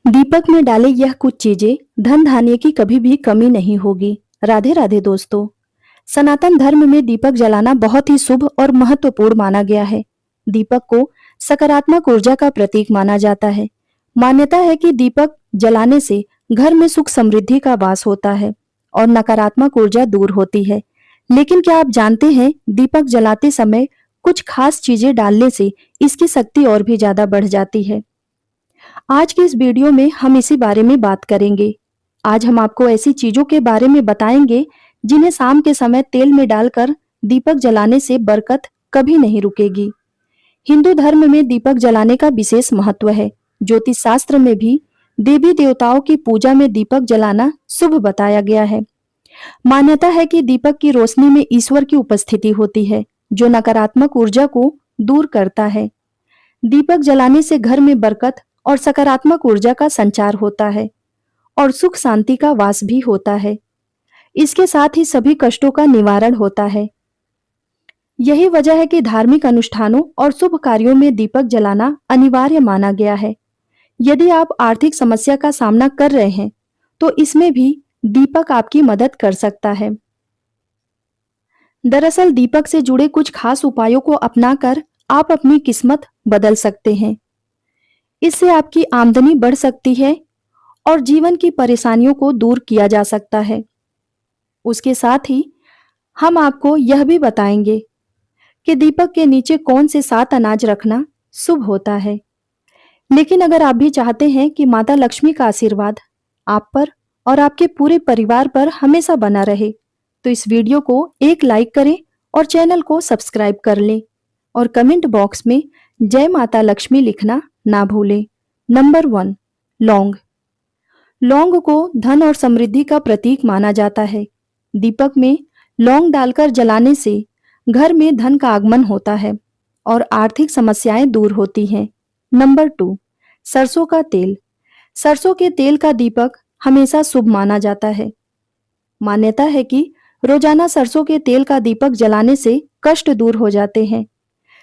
दीपक में डाले यह कुछ चीजें धन धान्य की कभी भी कमी नहीं होगी। राधे राधे दोस्तों। सनातन धर्म में दीपक जलाना बहुत ही शुभ और महत्वपूर्ण माना गया है। दीपक को सकारात्मक ऊर्जा का प्रतीक माना जाता है। मान्यता है कि दीपक जलाने से घर में सुख समृद्धि का वास होता है और नकारात्मक ऊर्जा दूर होती है। लेकिन क्या आप जानते हैं, दीपक जलाते समय कुछ खास चीजें डालने से इसकी शक्ति और भी ज्यादा बढ़ जाती है। आज की इस वीडियो में हम इसी बारे में बात करेंगे। आज हम आपको ऐसी चीजों के बारे में बताएंगे जिन्हें शाम के समय तेल में डालकर दीपक जलाने से बरकत कभी नहीं रुकेगी। हिंदू धर्म में दीपक जलाने का विशेष महत्व है। ज्योतिष शास्त्र में भी देवी देवताओं की पूजा में दीपक जलाना शुभ बताया गया है। मान्यता है कि दीपक की रोशनी में ईश्वर की उपस्थिति होती है, जो नकारात्मक ऊर्जा को दूर करता है। दीपक जलाने से घर में बरकत और सकारात्मक ऊर्जा का संचार होता है और सुख शांति का वास भी होता है। इसके साथ ही सभी कष्टों का निवारण होता है। यही वजह है कि धार्मिक अनुष्ठानों और शुभ कार्यों में दीपक जलाना अनिवार्य माना गया है। यदि आप आर्थिक समस्या का सामना कर रहे हैं, तो इसमें भी दीपक आपकी मदद कर सकता है। दरअसल दीपक से जुड़े कुछ खास उपायों को अपनाकर आप अपनी किस्मत बदल सकते हैं। इससे आपकी आमदनी बढ़ सकती है और जीवन की परेशानियों को दूर किया जा सकता है। उसके साथ ही हम आपको यह भी बताएंगे कि दीपक के नीचे कौन से 7 अनाज रखना शुभ होता है। लेकिन अगर आप भी चाहते हैं कि माता लक्ष्मी का आशीर्वाद आप पर और आपके पूरे परिवार पर हमेशा बना रहे, तो इस वीडियो को एक लाइक करें और चैनल को सब्सक्राइब कर लें और कमेंट बॉक्स में जय माता लक्ष्मी लिखना ना भूलें। नंबर 1, लौंग। लौंग को धन और समृद्धि का प्रतीक माना जाता है। दीपक में लौंग डालकर जलाने से घर में धन का आगमन होता है और आर्थिक समस्याएं दूर होती हैं। नंबर 2, सरसों का तेल। सरसों के तेल का दीपक हमेशा शुभ माना जाता है। मान्यता है कि रोजाना सरसों के तेल का दीपक जलाने से कष्ट दूर हो जाते हैं।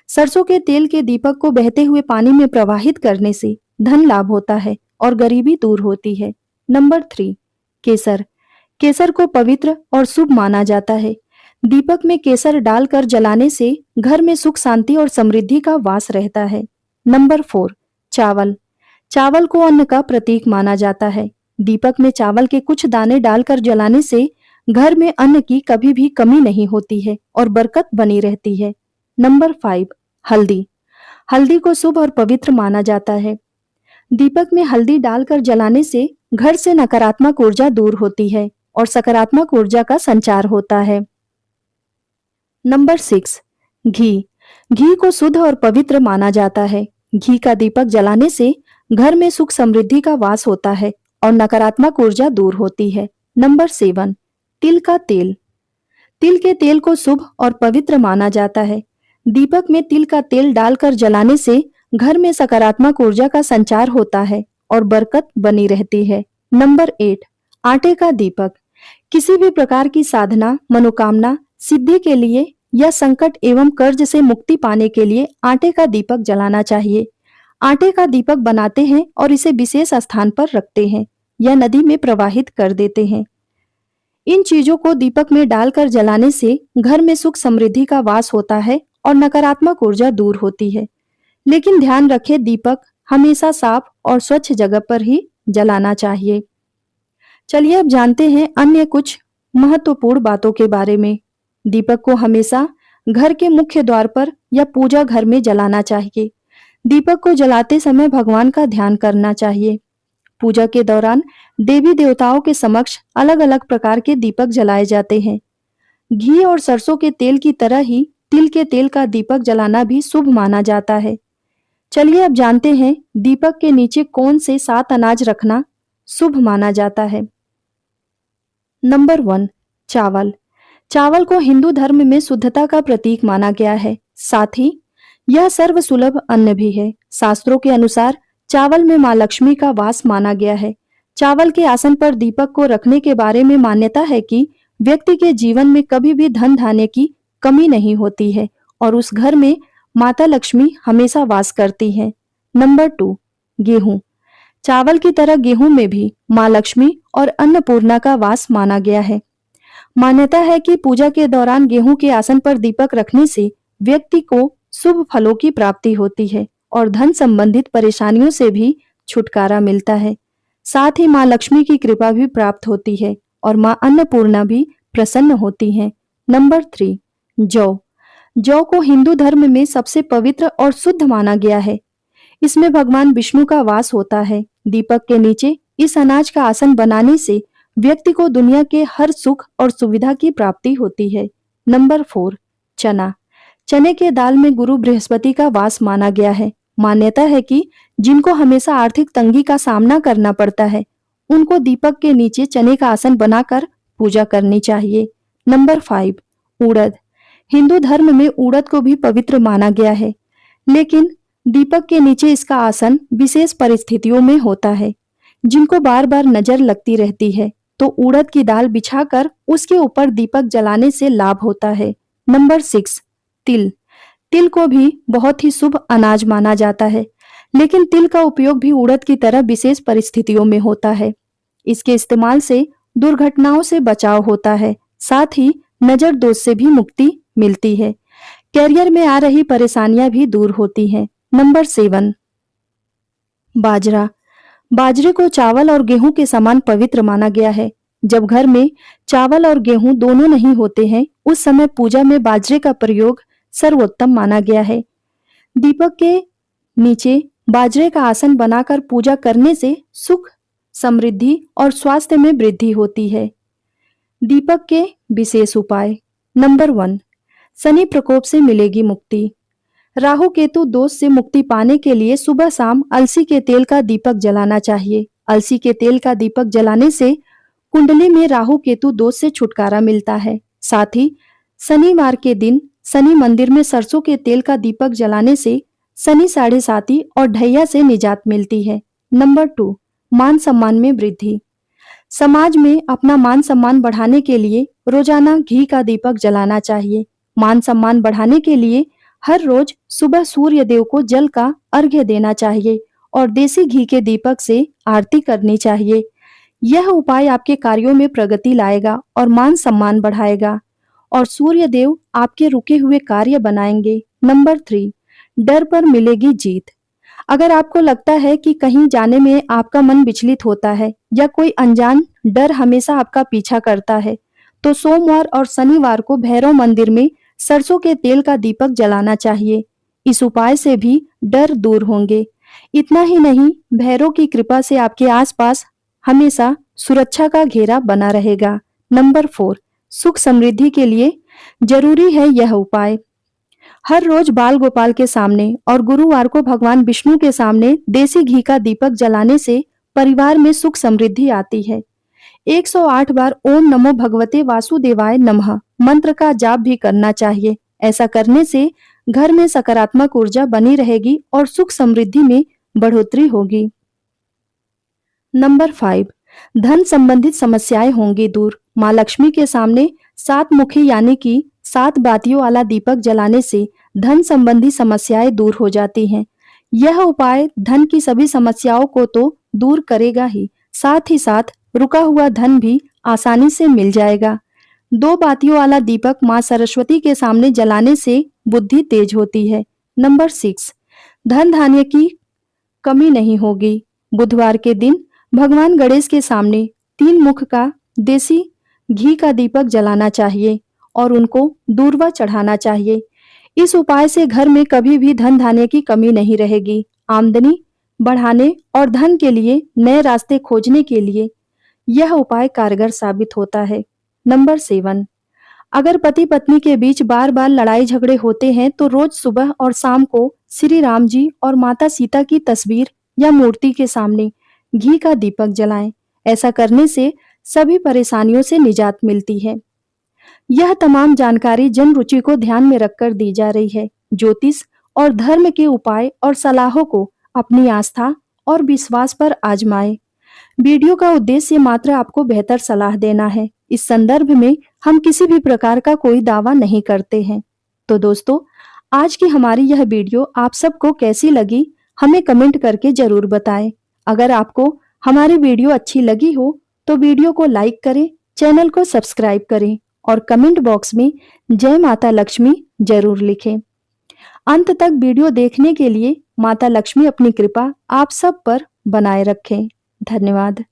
सरसों के तेल के दीपक को बहते हुए पानी में प्रवाहित करने से धन लाभ होता है और गरीबी दूर होती है। नंबर 3, केसर। केसर को पवित्र और शुभ माना जाता है। दीपक में केसर डालकर जलाने से घर में सुख शांति और समृद्धि का वास रहता है। नंबर 4, चावल। चावल को अन्न का प्रतीक माना जाता है। दीपक में चावल के कुछ दाने डालकर जलाने से घर में अन्न की कभी भी कमी नहीं होती है और बरकत बनी रहती है। नंबर 5, हल्दी। हल्दी को शुभ और पवित्र माना जाता है। दीपक में हल्दी डालकर जलाने से घर से नकारात्मक ऊर्जा दूर होती है और सकारात्मक ऊर्जा का संचार होता है। नंबर 6, घी। घी को शुद्ध और पवित्र माना जाता है। घी का दीपक जलाने से घर में सुख समृद्धि का वास होता है और नकारात्मक ऊर्जा दूर होती है। नंबर 7, तिल का तेल। तिल के तेल को शुभ और पवित्र माना जाता है। दीपक में तिल का तेल डालकर जलाने से घर में सकारात्मक ऊर्जा का संचार होता है और बरकत बनी रहती है। नंबर 8, आटे का दीपक। किसी भी प्रकार की साधना, मनोकामना सिद्धि के लिए या संकट एवं कर्ज से मुक्ति पाने के लिए आटे का दीपक जलाना चाहिए। आटे का दीपक बनाते हैं और इसे विशेष स्थान पर रखते हैं या नदी में प्रवाहित कर देते हैं। इन चीजों को दीपक में डालकर जलाने से घर में सुख समृद्धि का वास होता है और नकारात्मक ऊर्जा दूर होती है। लेकिन ध्यान रखें, दीपक हमेशा साफ और स्वच्छ जगह पर ही जलाना चाहिए। चलिए अब जानते हैं अन्य कुछ महत्वपूर्ण बातों के बारे में। दीपक को हमेशा घर के मुख्य द्वार पर या पूजा घर में जलाना चाहिए। दीपक को जलाते समय भगवान का ध्यान करना चाहिए। पूजा के दौरान देवी देवताओं के समक्ष अलग अलग प्रकार के दीपक जलाए जाते हैं। घी और सरसों के तेल की तरह ही तिल के तेल का दीपक जलाना भी शुभ माना जाता है। चलिए अब जानते हैं दीपक के नीचे कौन से 7 अनाज रखना शुभ माना जाता है। नंबर 1, चावल। चावल को हिंदू धर्म में शुद्धता का प्रतीक माना गया है। साथ ही यह सर्वसुलभ अन्न भी है। शास्त्रों के अनुसार चावल में मां लक्ष्मी का वास माना गया है। चावल के आसन पर दीपक को रखने के बारे में मान्यता है कि व्यक्ति के जीवन में कभी भी धन धान्य की कमी नहीं होती है और उस घर में माता लक्ष्मी हमेशा वास करती हैं। नंबर 2, गेहूं। चावल की तरह गेहूं में भी मां लक्ष्मी और अन्नपूर्णा का वास माना गया है। मान्यता है कि पूजा के दौरान गेहूं के आसन पर दीपक रखने से व्यक्ति को शुभ फलों की प्राप्ति होती है और धन संबंधित परेशानियों से भी छुटकारा मिलता है। साथ ही मां लक्ष्मी की कृपा भी प्राप्त होती है और मां अन्नपूर्णा भी प्रसन्न होती हैं। नंबर 3, जौ। जौ को हिंदू धर्म में सबसे पवित्र और शुद्ध माना गया है। इसमें भगवान विष्णु का वास होता है। दीपक के नीचे इस अनाज का आसन बनाने से व्यक्ति को दुनिया के हर सुख और सुविधा की प्राप्ति होती है। नंबर 4, चना। चने के दाल में गुरु बृहस्पति का वास माना गया है। मान्यता है कि जिनको हमेशा आर्थिक तंगी का सामना करना पड़ता है, उनको दीपक के नीचे चने का आसन बनाकर पूजा करनी चाहिए। नंबर 5, उड़द। हिंदू धर्म में उड़द को भी पवित्र माना गया है, लेकिन दीपक के नीचे इसका आसन विशेष परिस्थितियों में होता है। जिनको बार बार नजर लगती रहती है, तो उड़द की दाल बिछाकर उसके ऊपर दीपक जलाने से लाभ होता है। नंबर 6, तिल। तिल को भी बहुत ही शुभ अनाज माना जाता है, लेकिन तिल का उपयोग भी उड़द की तरह विशेष परिस्थितियों में होता है। इसके इस्तेमाल से दुर्घटनाओं से बचाव होता है, साथ ही नजर दोष से भी मुक्ति मिलती है। कैरियर में आ रही परेशानियां भी दूर होती हैं। नंबर 7, बाजरा। बाजरे को चावल और गेहूं के समान पवित्र माना गया है। जब घर में चावल और गेहूं दोनों नहीं होते हैं, उस समय पूजा में बाजरे का प्रयोग सर्वोत्तम माना गया है। दीपक के नीचे बाजरे का आसन बनाकर पूजा करने से सुख, समृद्धि और स्वास्थ्य में वृद्धि होती है। दीपक के विशेष उपाय। नंबर 1, शनि प्रकोप से मिलेगी मुक्ति। राहु केतु दोष से मुक्ति पाने के लिए सुबह शाम अलसी के तेल का दीपक जलाना चाहिए। अलसी के तेल का दीपक जलाने से कुंडली में राहु केतु दोष से छुटकारा मिलता है। साथ ही शनिवार के दिन शनि मंदिर में सरसों के तेल का दीपक जलाने से शनि साढ़े साती और ढैया से निजात मिलती है। नंबर 2, मान सम्मान में वृद्धि। समाज में अपना मान सम्मान बढ़ाने के लिए रोजाना घी का दीपक जलाना चाहिए। मान सम्मान बढ़ाने के लिए हर रोज सुबह सूर्य देव को जल का अर्घ्य देना चाहिए और देसी घी के दीपक से आरती करनी चाहिए। यह उपाय आपके कार्यों में प्रगति लाएगा और मान सम्मान बढ़ाएगा और सूर्य देव आपके रुके हुए कार्य बनाएंगे। नंबर 3, डर पर मिलेगी जीत। अगर आपको लगता है कि कहीं जाने में आपका मन विचलित होता है या कोई अनजान डर हमेशा आपका पीछा करता है, तो सोमवार और शनिवार को भैरव मंदिर में सरसों के तेल का दीपक जलाना चाहिए। इस उपाय से भी डर दूर होंगे। इतना ही नहीं, भैरव की कृपा से आपके आसपास हमेशा सुरक्षा का घेरा बना रहेगा। नंबर 4, सुख समृद्धि के लिए जरूरी है यह उपाय। हर रोज बाल गोपाल के सामने और गुरुवार को भगवान विष्णु के सामने देसी घी का दीपक जलाने से परिवार में सुख समृद्धि आती है। 108 बार ओम नमो भगवते वासुदेवाय नमः मंत्र का जाप भी करना चाहिए। ऐसा करने से घर में सकारात्मक ऊर्जा बनी रहेगी और सुख समृद्धि में बढ़ोतरी होगी। नंबर 5, धन संबंधित समस्याएं होंगी दूर। मां लक्ष्मी के सामने 7 मुखी यानी कि 7 बातियों वाला दीपक जलाने से धन संबंधी समस्याएं दूर हो जाती हैं। यह उपाय धन की सभी समस्याओं को तो दूर करेगा ही, साथ ही साथ रुका हुआ धन भी आसानी से मिल जाएगा। 2 बातियों वाला दीपक मां सरस्वती के सामने जलाने से बुद्धि तेज होती है। नंबर 6, धन धान्य की कमी नहीं होगी। बुधवार के दिन भगवान गणेश के सामने 3 मुख का देसी घी का दीपक जलाना चाहिए और उनको दूर्वा चढ़ाना चाहिए। इस उपाय से घर में कभी भी धन धान्य की कमी नहीं रहेगी। आमदनी बढ़ाने और धन के लिए नए रास्ते खोजने के लिए यह उपाय कारगर साबित होता है। नंबर 7, अगर पति पत्नी के बीच बार बार लड़ाई झगड़े होते हैं तो रोज सुबह और शाम को श्री राम जी और माता सीता की तस्वीर या मूर्ति के सामने घी का दीपक जलाएं। ऐसा करने से सभी परेशानियों से निजात मिलती है। यह तमाम जानकारी जन रुचि को ध्यान में रखकर दी जा रही है। ज्योतिष और धर्म के उपाय और सलाहों को अपनी आस्था और विश्वास पर आजमाएं। वीडियो का उद्देश्य मात्र आपको बेहतर सलाह देना है। इस संदर्भ में हम किसी भी प्रकार का कोई दावा नहीं करते हैं। तो दोस्तों, आज की हमारी यह वीडियो आप सबको कैसी लगी, हमें कमेंट करके जरूर बताएं। अगर आपको हमारी वीडियो अच्छी लगी हो तो वीडियो को लाइक करें, चैनल को सब्सक्राइब करें और कमेंट बॉक्स में जय माता लक्ष्मी जरूर लिखें। अंत तक वीडियो देखने के लिए माता लक्ष्मी अपनी कृपा आप सब पर बनाए रखें। धन्यवाद।